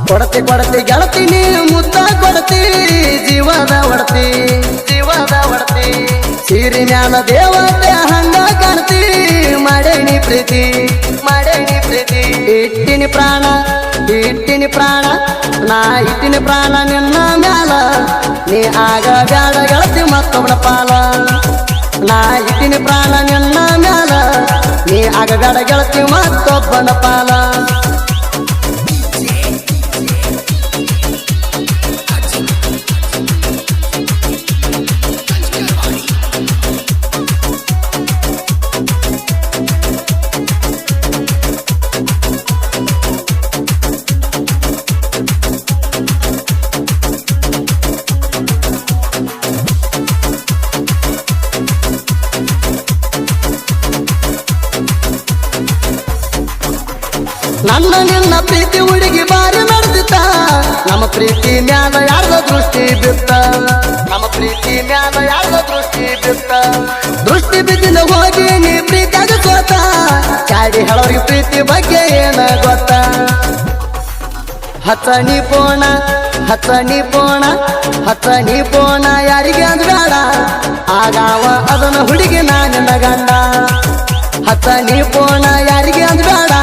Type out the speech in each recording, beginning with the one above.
ಕೊಡತಿ ಕೊಡತಿ ಗೆಳತಿ ನೀ ಮುತ್ತ ಕೊಡತಿ ಜೀವದ ಒಡತಿ ಜೀವದ ಒಡತಿ ಸೀರಿ ಮ್ಯಾಲ ದೇವತೆ ಹಂಗ ಕಾಣ್ತಿ ಮಾಡೇನಿ ಪ್ರೀತಿ ಇಟ್ಟಿನಿ ಪ್ರಾಣ ನಾ ಇಟ್ಟಿನಿ ಪ್ರಾಣ ನಿನ್ನ ಮ್ಯಾಲ ನೀ ಆಗ ಬ್ಯಾಡ ಗೆಳತಿ ಮತ್ತೊಬ್ಬನ ಪಾಲ ನಾ ಇಟ್ಟಿನಿ ಪ್ರಾಣ ನಿನ್ನ ಮ್ಯಾಲ ನೀ ಆಗ ಬ್ಯಾಡ ಗೆಳತಿ ಮತ್ತೊಬ್ಬನ ಪಾಲ ನನ್ನ ನಿನ್ನ ಪ್ರೀತಿ ಹುಡುಗಿ ಬಾರಿ ನಡೆದಿತ್ತ ನಮ್ಮ ಪ್ರೀತಿ ಮ್ಯಾಲ ಯಾರ್ದ ದೃಷ್ಟಿ ಬಿತ್ತ ದೃಷ್ಟಿ ಬಿದ್ದಿನ ಹೋಗಿ ನೀ ಪ್ರೀತಿಯಾಗ ಸೋತ ಚಾಡಿ ಹೇಳೋರಿಗೆ ಪ್ರೀತಿ ಬಗ್ಗೆ ಏನ ಗೊತ್ತ ಹಚ್ಚನಿ ಪೋಣ ಯಾರಿಗೆ ಅಂದ್ ಬೇಡ ಆಗಾವ ಅದನ್ನ ಹುಡುಗಿ ನಾನಿನ ಗಂಡ ಹಚ್ಚನಿ ಪೋಣ ಯಾರಿಗೆ ಅಂದ್ ಬೇಡ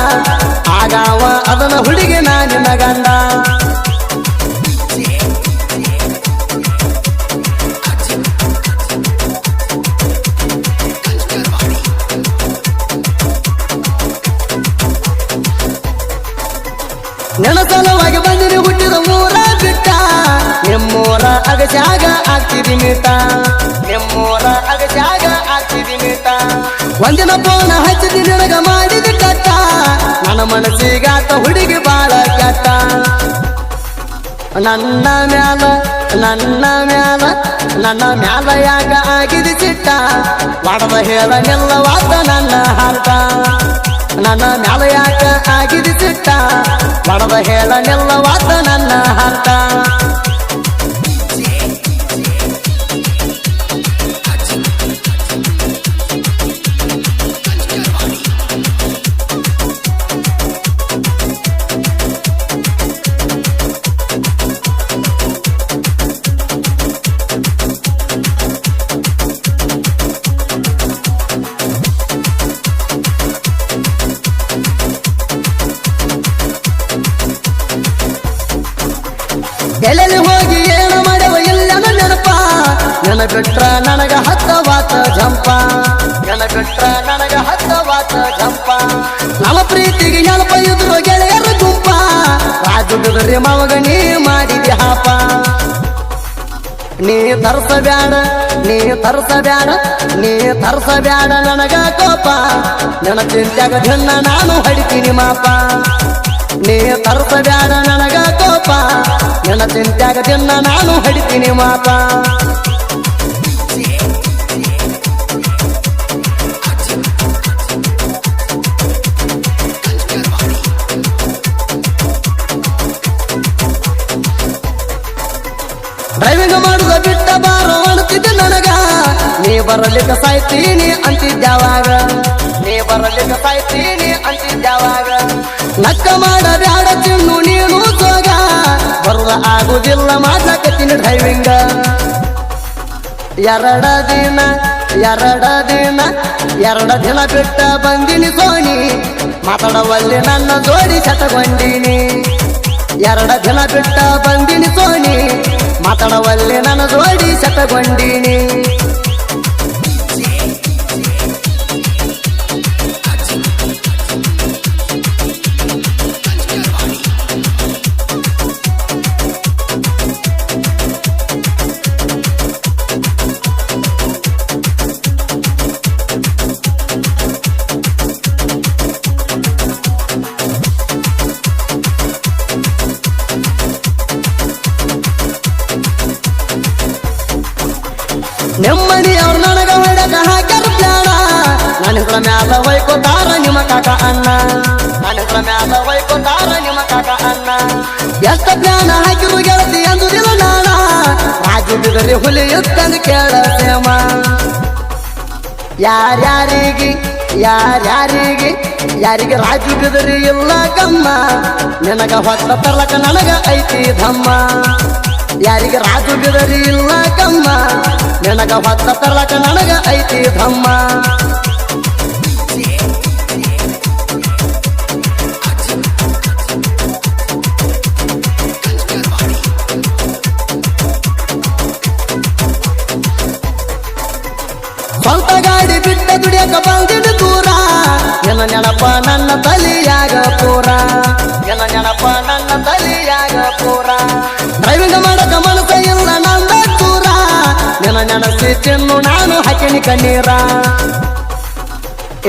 ಆಗಾವ ಅದನ್ನ ಹುಡುಗಿ ನಾನಿನ ಗಂಡ ನನ್ನ ಸಲುವಾಗಿ ಬಂದಿನಿ ಹುಟ್ಟಿದ ಊರ ಬಿಟ್ಟ ನಿಮ್ಮೂರ ಅಗಸ್ಯಾಗ ಆಗ್ತಿದಿ ಮೀಟ ಒಂದಿನ ಪೋನ ಹಚ್ಚಿದಿ ನಿನಗ ಮಾಡಿದ ಕಟ್ಟ ನನ್ನ ಮನಸ್ಸಿಗಾತ ಹುಡುಗಿ ಬಾಳ ಕೆಟ್ಟ ನನ್ನ ಮ್ಯಾಲ ಯಾಕ ಆಗಿದಿ ಚಿಟ್ಟ ಮಾಡದ ಹೇಳ ನಿಲ್ಲವಾದ ನನ್ನ ಹಾರ್ಟ ನನ್ನ ಮ್ಯಾಲ ಯಾಕ ಆಗಿದಿ ಚಿಟ್ಟ ಮಾಡದ ಹೇಳ ನಿಲ್ಲವಾದ ನನ್ನ ಹಾರ್ಟ ಎಲ್ಲೆಲ್ಲಿ ಹೋಗಿ ಏನು ಮಾಡವ ಇಲ್ಲ ನೆನಪ ನೆನ ಬಿಟ್ರ ನನಗ ಹತ್ತವಾತ ಜಂಪ ನಮ್ಮ ಪ್ರೀತಿಗೆ ನೆನಪ ಇದ್ರು ಗೆಳೆಯರ ಗುಂಪ ರಾಜು ಬಿದ್ರಿ ಮವಾಗ ನೀ ಮಾಡಿದಿ ಹಾಪ ನೀ ತರ್ಸಬ್ಯಾಡ ನನಗ ಕೋಪ ನನ್ನ ಚಿಂತ್ಯಾಗ ದಿನ ನಾನು ಹಡಿತೀನಿ ಮಾಪ ನೀ ತರ್ಸಬ್ಯಾಡ ನನಗ ಕೋಪ ನನ್ನ ಚಿಂತ್ಯಾಗ ದಿನ ನಾನು ಹಡಿತೀನಿ ಮಾಪ ಡ್ರೈವಿಂಗ್ ಮಾಡುದ ಬಿಟ್ಟ ಬಾರೋ ಅನ್ತಿದ್ದೆ ನನಗ ನೀ ಬರಲಿಕ್ಕ ಸಾಯ್ತೀನಿ ಅಂತಿದ್ಯಾವಾಗ ನಕ್ಕ ಮಾಡಬ್ಯಾಡ ಚಿನ್ನು ನೀನು ಸೋಗ ಬರುದ ಆಗುದಿಲ್ಲ ಮಾಡ್ಲಕತ್ತೀನಿ ಡ್ರೈವಿಂಗ ಎರಡ ದಿನ ಬಿಟ್ಟ ಬಂದಿನಿ ಸೋನಿ ಮಾತಾಡವಲ್ಲಿ ನನ್ನ ಜೋಡಿ ಶತಗೊಂಡಿನಿ ಎರಡ ದಿನ ಬಿಟ್ಟ ಬಂದಿನಿ ಸೋನಿ ಮಾತಾಡವಲ್ಲಿ ನನ್ನ ಜೋಡಿ ಶತಗೊಂಡಿನಿ ನೆಮ್ಮದಿ ಅವ್ರು ನನಗ ಹೊಡಕ ಹಾಕ್ಯಾರ ಪ್ಲಾನ ನನ್ನ ಮ್ಯಾಲ ವೈಕೋತಾರ ನಿಮ್ಮ ಕಾಕ ಅಣ್ಣ ಎಷ್ಟ ಪ್ಲಾನ ಹಾಕಿರು ಗೆಳತಿ ಅಂದುದಿಲ್ಲ ನಾಣ ರಾಜು ಬಿದರಿ ಹುಲಿ ಎತ್ತಂದು ಕೇಳ ಸೇಮ ಯಾರಿಗೆ ರಾಜು ಬಿದರಿ ಇಲ್ಲ ಗಮ್ಮ ನಿನಗ ಹೊತ್ತ ತರ್ಲಕ ನನಗ ಐತಿ ಧಮ್ಮ ಯಾರಿಗೆ ರಾಜು ಬಿದರಿ ಇಲ್ಲ ಗಮ್ಮ ನಿನಗ ಹೊತ್ತ ತರ್ಲಕ ನನಗ ಐತಿ ಧಮ್ಮ ಸ್ವಂತ ಗಾಡಿ ಬಿಟ್ಟ ದುಡಿಯಕ ಬಂದಿಡು ದೂರ ಎನ್ನ ನೆನಪ ನನ್ನ ತಲಿಯಾಗ ಪೂರ ಎನ್ನ ನೆನಪ ನನ್ನ ತಲಿಯಾಗ ಪೂರ ಡ್ರೈವಿಂಗ್ ಮಾಡಕ ಮನಸ ಇಲ್ಲ ನಂದ ದೂರ ನಿನ್ನ ನೆನಸಿ ತಿನ್ನು ನಾನು ಹಾಕಿನಿ ಕಣ್ಣೀರ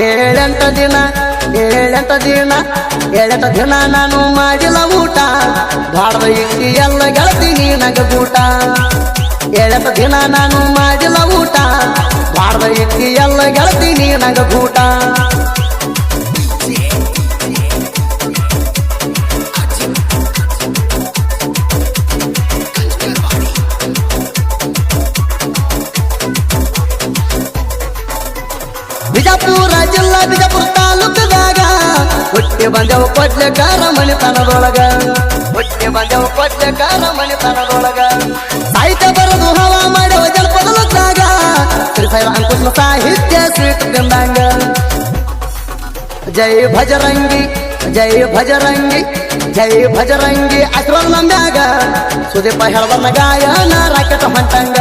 ಏಳೆಂಟ ದಿನ ನಾನು ಮಾಡಿಲ್ಲ ಊಟ ಬಾಡ್ದ ಇಕ್ಕಿ ಎಲ್ಲ ಗೆಳತಿ ನೀನಗ ಊಟ ಏಳೆಂಟ ದಿನ ನಾನು ಮಾಡಿಲ್ಲ ಊಟ ಬಾಡ್ದ ಇಕ್ಕಿ ಎಲ್ಲ ಗೆಳತಿ ನೀನಗ ಊಟ ಬಿಜಾಪುರ ಜಿಲ್ಲಾ ಬಿಜಾಪುರ ತಾಲೂಕದಾಗ ಹುಟ್ಟಿ ಬಂದೆವು ಕೊಡ್ಲೆಕಾರ ಮಣಿತನದೊಳಗ ಸಾಹಿತ್ಯ ಬರೆದು ಹವಾ ಮಾಡ್ಯವ ಜನಪದದಾಗ ಶ್ರೀಶೈಲ ಅಂಕುಶ ಸಾಹಿತ್ಯ ಸ್ವೀಟ್ ತಿಂದಂಗ ಜೈ ಭಜರಂಗಿ ಅಶ್ವಲ್ ನಂಬ್ಯಾಗ ಸುದೀಪ ಹೇಳವನ್ನ ಗಾಯನ ರಾಕೆಟ್ ಹೊಂಟಂಗ